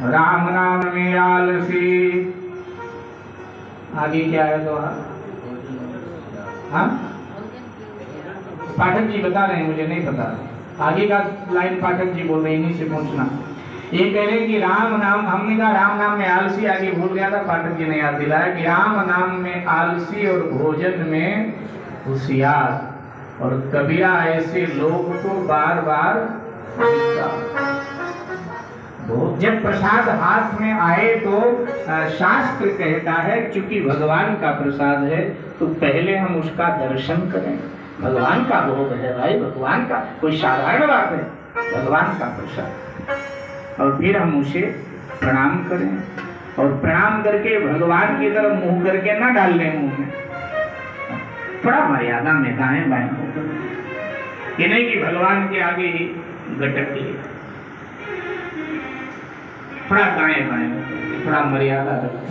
राम नाम में आलसी। आगे क्या है तो हाँ पाठक जी बता रहे हैं, मुझे नहीं पता। आगे का लाइन पाठक जी बोल रहे हैं, इन्हीं से पूछना। ये कह रहे कि राम नाम, हमने कहा राम नाम में आलसी, आगे भूल गया था, पाठक जी ने याद दिलाया कि राम नाम में आलसी और भोजन में होशियार, और कबीरा ऐसे लोग को बार बार जब प्रसाद हाथ में आए तो शास्त्र कहता है क्योंकि भगवान का प्रसाद है तो पहले हम उसका दर्शन करें। भगवान का भोग है भाई, भगवान का, कोई साधारण बात है, भगवान का प्रसाद। और फिर हम उसे प्रणाम करें, और प्रणाम करके भगवान की तरफ मुंह करके ना डाल लें मुंह में, थोड़ा मर्यादा में दाएं बाएं होकर, ये नहीं कि भगवान के आगे ही गटक लिए, थोड़ा दाएं बाएं, थोड़ा मर्यादा रखें।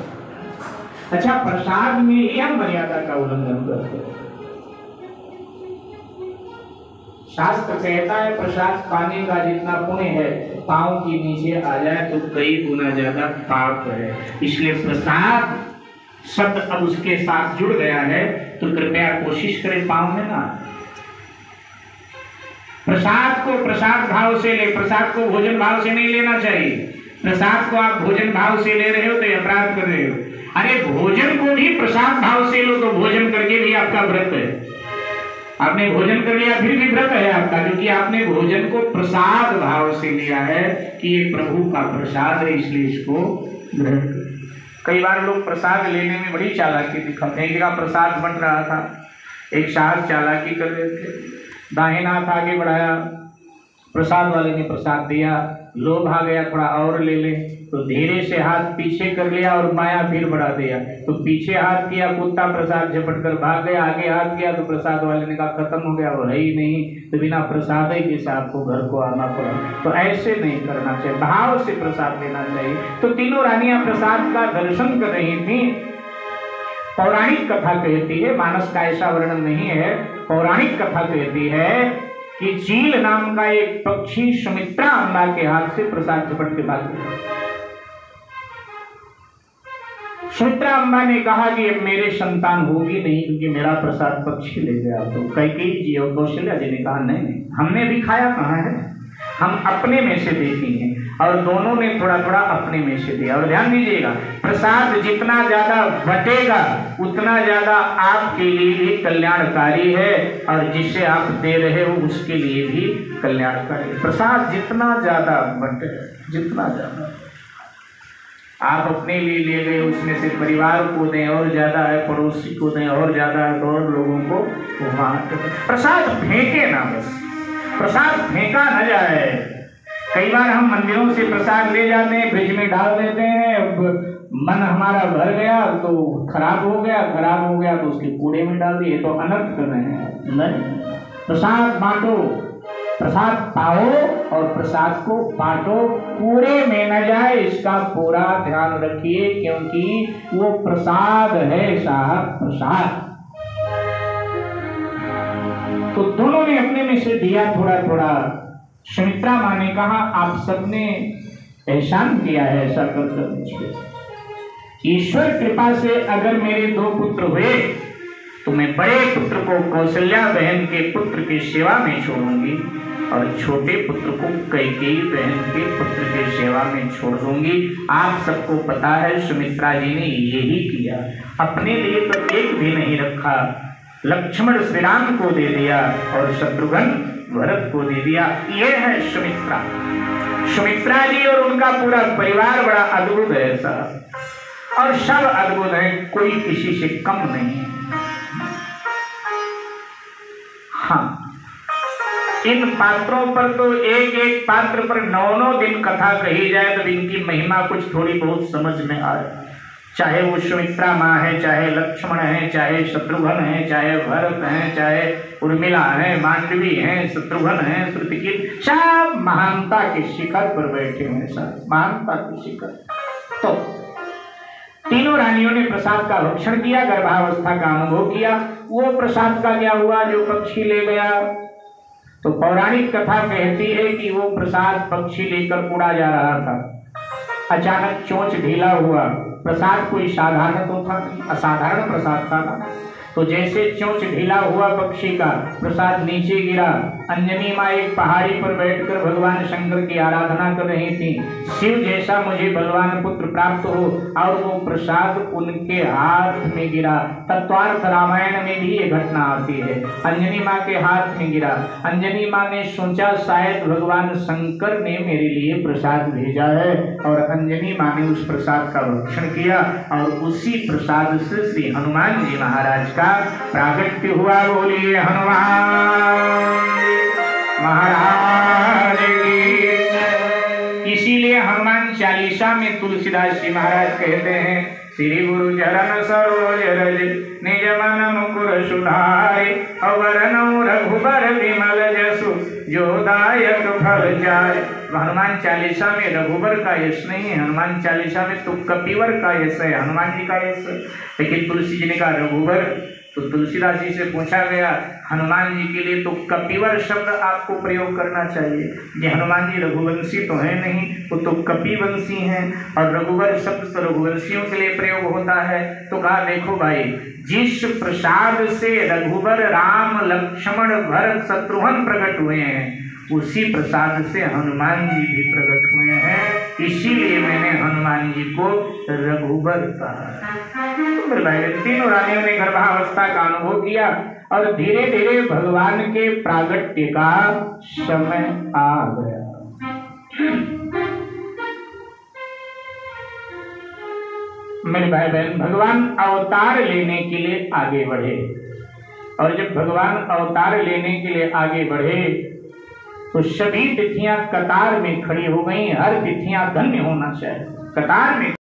अच्छा, प्रसाद में ही हम मर्यादा का उल्लंघन करते हैं। शास्त्र कहता है प्रसाद पाने का जितना पुण्य है पांव के नीचे आ जाए तो कई गुना ज्यादा पाप है। इसलिए प्रसाद शब्द अब उसके साथ जुड़ गया है तो कृपया कोशिश करें पांव में ना। प्रसाद को प्रसाद भाव से ले, प्रसाद को भोजन भाव से नहीं लेना चाहिए। प्रसाद को आप भोजन भाव से ले रहे हो तो अपराध कर रहे हो। अरे भोजन को भी प्रसाद भाव से लो तो भोजन करके भी आपका व्रत है। आपने भोजन कर लिया फिर भी व्रत है आपका, क्योंकि आपने भोजन को प्रसाद भाव से लिया है कि ये प्रभु का प्रसाद है, इसलिए इसको ग्रहण करें। कई बार लोग प्रसाद लेने में बड़ी चालाकी दिखाते हैं। एक जगह प्रसाद बन रहा था, एक साहब चालाकी कर रहे थे, दाहिना हाथ आगे बढ़ाया, प्रसाद वाले ने प्रसाद दिया, लोभ आ गया थोड़ा और ले ले, तो धीरे से हाथ पीछे कर लिया और माया फिर बढ़ा दिया, तो पीछे हाथ किया, कुत्ता प्रसाद झपट कर भाग गया, आगे हाथ किया तो प्रसाद वाले ने कहा खत्म हो गया, वो है ही नहीं, तो बिना प्रसाद ही के साथ को घर को आना पड़ा। तो ऐसे नहीं करना चाहिए, भाव से प्रसाद लेना चाहिए। तो तीनों रानियां प्रसाद का दर्शन कर रही थी। पौराणिक कथा कहती है, मानस का ऐसा वर्णन नहीं है, पौराणिक कथा कहती है कि चील नाम का एक पक्षी सुमित्रा अम्बा के हाथ से प्रसाद झपट के भाग गया। सुमित्रा अम्बा ने कहा कि अब मेरे संतान होगी नहीं क्योंकि मेरा प्रसाद पक्षी ले गया। तो कैकेयी जी और कौशल्या जी ने कहा नहीं, हमने भी खाया कहाँ है, हम अपने में से देखेंगे। और दोनों ने थोड़ा थोड़ा अपने में से दिया। और ध्यान दीजिएगा, प्रसाद जितना ज्यादा बटेगा उतना ज्यादा आपके लिए भी कल्याणकारी है, और जिसे आप दे रहे हो उसके लिए भी कल्याणकारी। प्रसाद जितना ज्यादा बटे, जितना ज्यादा आप अपने लिए ले गए उसमें से परिवार को दें और ज्यादा है, पड़ोसी को दें और ज्यादा है, और लोगों को बांट। प्रसाद फेंके ना, बस प्रसाद फेंका न जाए। कई बार हम मंदिरों से प्रसाद ले जाते हैं, फ्रिज में डाल देते हैं, मन हमारा भर गया तो खराब हो गया तो उसके कूड़े में डाल दिए, तो अनर्थ कर रहे हैं। नहीं, प्रसाद बांटो, प्रसाद पाओ और प्रसाद को बांटो, कूड़े में न जाए, इसका पूरा ध्यान रखिए, क्योंकि वो प्रसाद है साहब, प्रसाद। तो दोनों ने अपने में से दिया थोड़ा थोड़ा। सुमित्रा माँ ने कहा आप सबने एहसान किया है ऐसा कर मुझे, ईश्वर कृपा से अगर मेरे 2 पुत्र हुए तो मैं बड़े पुत्र को कौशल्या बहन के पुत्र की सेवा में छोड़ूंगी और छोटे पुत्र को कैकेयी बहन के पुत्र की सेवा में छोड़ दूंगी। आप सबको पता है सुमित्रा जी ने यही किया, अपने लिए तो एक भी नहीं रखा, लक्ष्मण श्री राम को दे दिया और शत्रुघ्न भरत को दे दिया। ये है सुमित्रा। सुमित्रा जी और उनका पूरा परिवार बड़ा अद्भुत है साहब, और सब अद्भुत है, कोई किसी से कम नहीं है। हाँ, इन पात्रों पर तो एक एक पात्र पर 9-9 दिन कथा कही जाए तो इनकी महिमा कुछ थोड़ी बहुत समझ में आए। चाहे वो सुमित्रा माँ है, चाहे लक्ष्मण है, चाहे शत्रुघ्न है, चाहे भरत है, चाहे उर्मिला है, मांडवी है, शत्रुघ्न है, श्रुतिकीर्ति, सब महानता के शिखर पर बैठे हुए, सब महानता के शिखर। तो तीनों रानियों ने प्रसाद का भक्षण किया, गर्भावस्था का अनुभव किया। वो प्रसाद का क्या हुआ जो पक्षी ले गया? तो पौराणिक कथा कहती है कि वो प्रसाद पक्षी लेकर उड़ा जा रहा था। अचानक चोंच ढीला हुआ। प्रसाद कोई साधारण तो था नहीं, असाधारण प्रसाद था ना। तो जैसे चोंच ढीला हुआ पक्षी का, प्रसाद नीचे गिरा। अंजनी माँ एक पहाड़ी पर बैठकर भगवान शंकर की आराधना कर रही थी, शिव जैसा मुझे बलवान पुत्र प्राप्त हो, और वो प्रसाद उनके हाथ में गिरा। तत्वार्थ रामायण में भी ये घटना आती है, अंजनी माँ के हाथ में गिरा। अंजनी माँ ने सोचा शायद भगवान शंकर ने मेरे लिए प्रसाद भेजा है, और अंजनी माँ ने उस प्रसाद का भक्षण किया, और उसी प्रसाद से श्री हनुमान जी महाराज का प्रागट्य हुआ। बोलिए हनुमान महाराज की। इसीलिए हनुमान चालीसा में तुलसीदास जी महाराज कहते हैं, श्री गुरु चरण सरोज रज निज मन मुकुर सुधारे, अवरनौ रघुबर विमल जसु जो दायक फल जाए। हनुमान चालीसा में रघुबर का यश नहीं है, हनुमान चालीसा में तो कपिवर का यश है, हनुमान जी का यश। लेकिन तुलसी जी ने कहा रघुबर, तो तुलसीदास जी से पूछा गया हनुमान जी के लिए तो कपिवर शब्द आपको प्रयोग करना चाहिए, ये हनुमान जी रघुवंशी तो है नहीं, वो तो कपिवंशी हैं, और रघुवर शब्द तो रघुवंशियों के लिए प्रयोग होता है। तो कहा देखो भाई, जिस प्रसाद से रघुवर राम लक्ष्मण भरत शत्रुघ्न प्रकट हुए हैं, उसी प्रसाद से हनुमान जी भी प्रकट हुए हैं, इसीलिए मैंने हनुमान जी को रघुबर कहा। तीनों रानियों ने गर्भावस्था का अनुभव किया, और धीरे धीरे भगवान के प्रागट्य का समय आ गया। मेरे भाई बहन, भगवान अवतार लेने के लिए आगे बढ़े, और जब भगवान अवतार लेने के लिए आगे बढ़े तो सभी तिथियां कतार में खड़ी हो गई। हर तिथियां धन्य होना चाहिए, कतार में